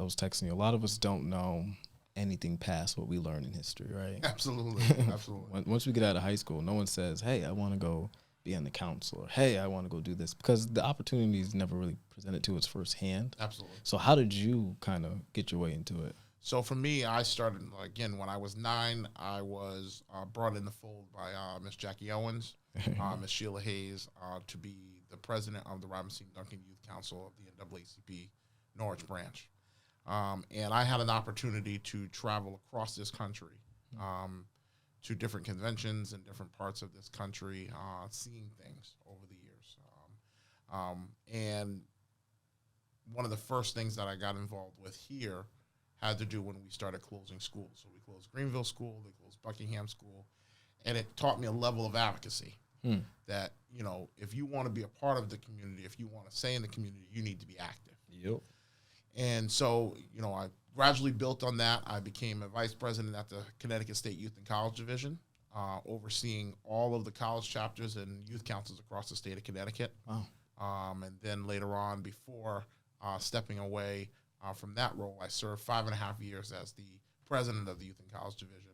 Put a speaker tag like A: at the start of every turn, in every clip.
A: was texting you. A lot of us don't know anything past what we learn in history, right?
B: Absolutely, absolutely.
A: Once we get out of high school, no one says, "Hey, I want to go be on the council," or "Hey, I want to go do this," because the opportunity is never really presented to us firsthand.
B: Absolutely.
A: So how did you kind of get your way into it?
B: So for me, I started, again, when I was 9, I was brought in the fold by Miss Jackie Owens, Miss Sheila Hayes, to be the president of the Robinson Duncan Youth Council of the NAACP Norwich branch. And I had an opportunity to travel across this country to different conventions in different parts of this country, seeing things over the years. And one of the first things that I got involved with here had to do when we started closing schools. So we closed Greenville School, they closed Buckingham School, and it taught me a level of advocacy that, you know, if you want to be a part of the community, if you want to say in the community, you need to be active.
A: Yep.
B: And so, you know, I gradually built on that. I became a vice president at the Connecticut State Youth and College Division, overseeing all of the college chapters and youth councils across the state of Connecticut.
A: Wow.
B: And then later on, before stepping away from that role, I served 5.5 years as the president of the Youth and College Division.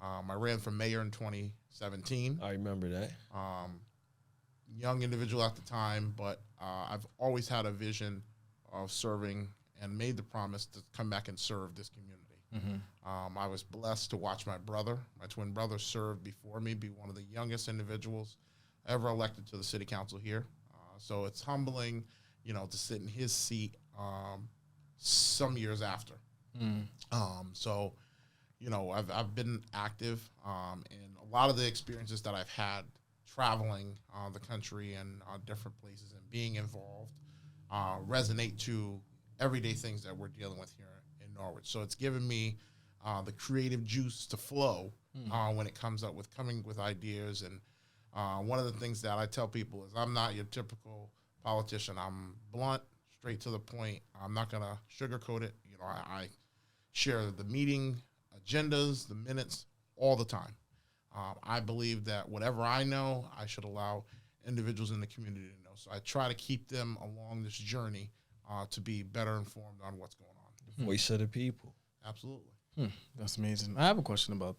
B: I ran for mayor in 2017.
C: I remember that.
B: Young individual at the time, but I've always had a vision of serving and made the promise to come back and serve this community. I was blessed to watch my twin brother, serve before me, be one of the youngest individuals ever elected to the city council here. So it's humbling, you know, to sit in his seat some years after. So, you know, I've been active, and a lot of the experiences that I've had traveling the country and different places and being involved resonate to everyday things that we're dealing with here in Norwich. So it's given me the creative juice to flow when it comes up with coming with ideas. And one of the things that I tell people is I'm not your typical politician. I'm blunt, straight to the point. I'm not going to sugarcoat it. You know, I share the meeting agendas, the minutes, all the time. I believe that whatever I know, I should allow individuals in the community to know. So I try to keep them along this journey to be better informed on what's going on.
C: The voice of the people.
B: Absolutely.
A: That's amazing. I have a question about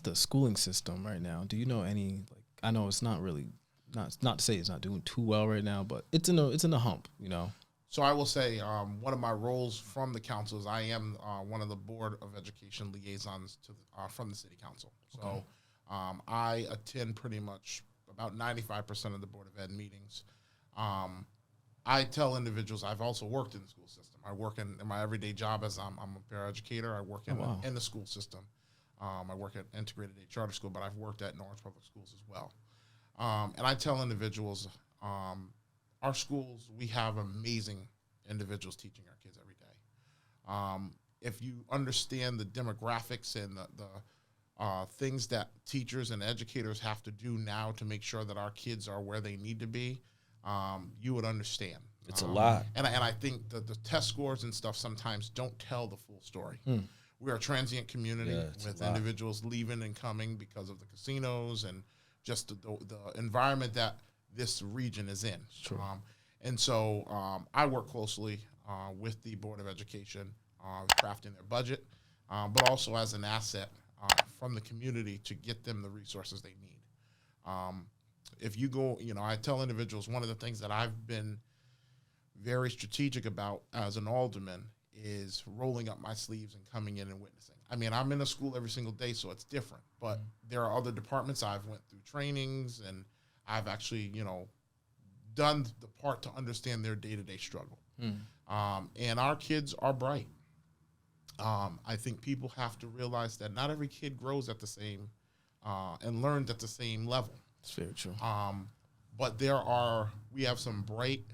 A: the schooling system right now. Do you know any, like, I know it's not really, not to say it's not doing too well right now, but it's in a hump, you know?
B: So I will say one of my roles from the council is I am one of the Board of Education liaisons to from the City Council. So I attend pretty much about 95% of the Board of Ed meetings. I tell individuals I've also worked in the school system. I work in my everyday job as I'm a paraeducator. I work in the school system. I work at Integrated Day Charter School, but I've worked at Norwich Public Schools as well. And I tell individuals, our schools, we have amazing individuals teaching our kids every day. If you understand the demographics and the things that teachers and educators have to do now to make sure that our kids are where they need to be, you would understand.
C: It's a lot.
B: And I think that the test scores and stuff sometimes don't tell the full story. We're a transient community with individuals leaving and coming because of the casinos and just the environment that this region is in.
A: Sure.
B: And so I work closely with the Board of Education, crafting their budget, but also as an asset from the community to get them the resources they need. If you go, you know, I tell individuals one of the things that I've been very strategic about as an alderman is rolling up my sleeves and coming in and witnessing. I mean, I'm in a school every single day, so it's different. But there are other departments I've went through trainings, and I've actually, you know, done the part to understand their day-to-day struggle. And our kids are bright. I think people have to realize that not every kid grows at the same and learns at the same level.
A: It's very true.
B: But we have some bright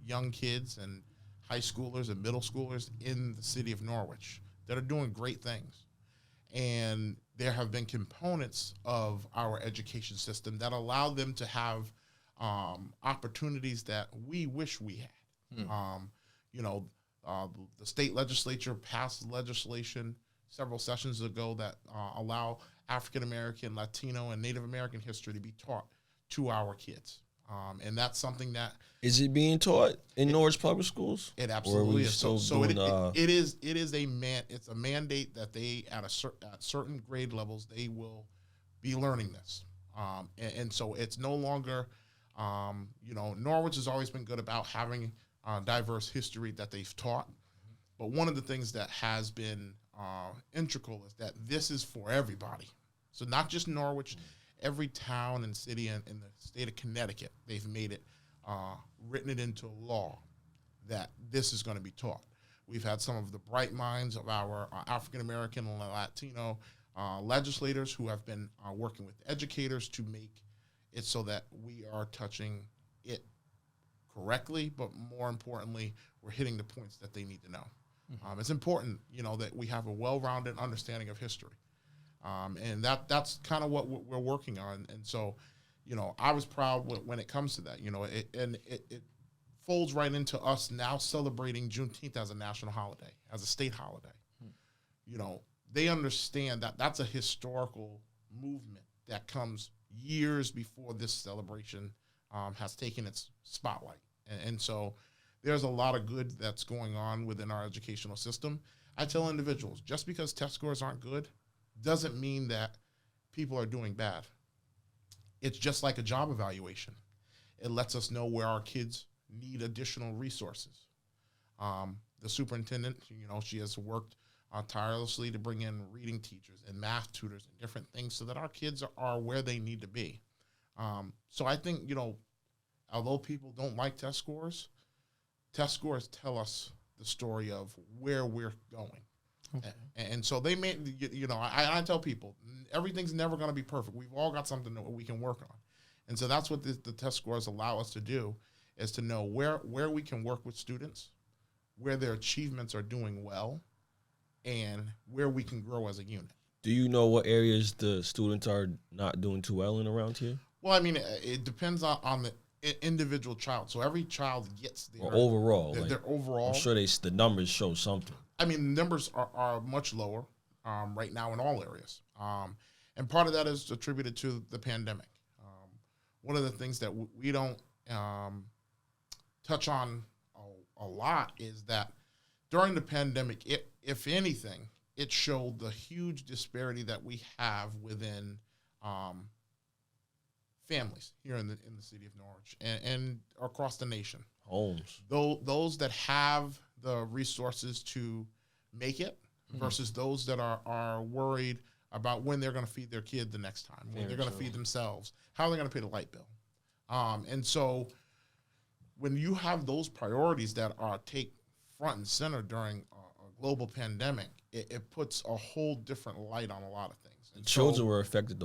B: young kids and high schoolers and middle schoolers in the city of Norwich that are doing great things. And there have been components of our education system that allow them to have opportunities that we wish we had. You know, the state legislature passed legislation several sessions ago that allow African American, Latino, and Native American history to be taught to our kids. And that's something that
C: Is it being taught in Norwich public schools?
B: it absolutely is. It is it's a mandate that they at certain grade levels they will be learning this. And so it's no longer, Norwich has always been good about having diverse history that they've taught. But one of the things that has been integral is that this is for everybody. So not just Norwich, every town and city in the state of Connecticut, they've made it, written it into law that this is going to be taught. We've had some of the bright minds of our African-American and Latino legislators who have been working with educators to make it so that we are touching it correctly, but more importantly, we're hitting the points that they need to know. It's important, that we have a well-rounded understanding of history. And that's kind of what we're working on. And so, I was proud when it comes to that, it folds right into us now celebrating Juneteenth as a national holiday, as a state holiday. They understand that that's a historical movement that comes years before this celebration has taken its spotlight. And so there's a lot of good that's going on within our educational system. I tell individuals, just because test scores aren't good doesn't mean that people are doing bad. It's just like a job evaluation. It lets us know where our kids need additional resources. The superintendent, she has worked tirelessly to bring in reading teachers and math tutors and different things so that our kids are where they need to be. So I think, although people don't like test scores tell us the story of where we're going. Okay. And so they may, I tell people, everything's never going to be perfect. We've all got something that we can work on. And so that's what the test scores allow us to do, is to know where we can work with students, where their achievements are doing well, and where we can grow as a unit.
C: Do you know what areas the students are not doing too well in around here?
B: Well, I mean, it depends on the individual child. So every child gets their
C: overall.
B: Their overall.
C: I'm sure the numbers show something.
B: I mean, the numbers are much lower right now in all areas. And part of that is attributed to the pandemic. One of the things that we don't touch on a lot is that during the pandemic, if anything, it showed the huge disparity that we have within families here in the city of Norwich and across the nation.
C: Homes.
B: Those that have the resources to make it versus those that are worried about when they're going to feed their kid the next time, when they're going to feed themselves, how they're going to pay the light bill. And so when you have those priorities that take front and center during a global pandemic, it puts a whole different light on a lot of things. And
C: children were affected the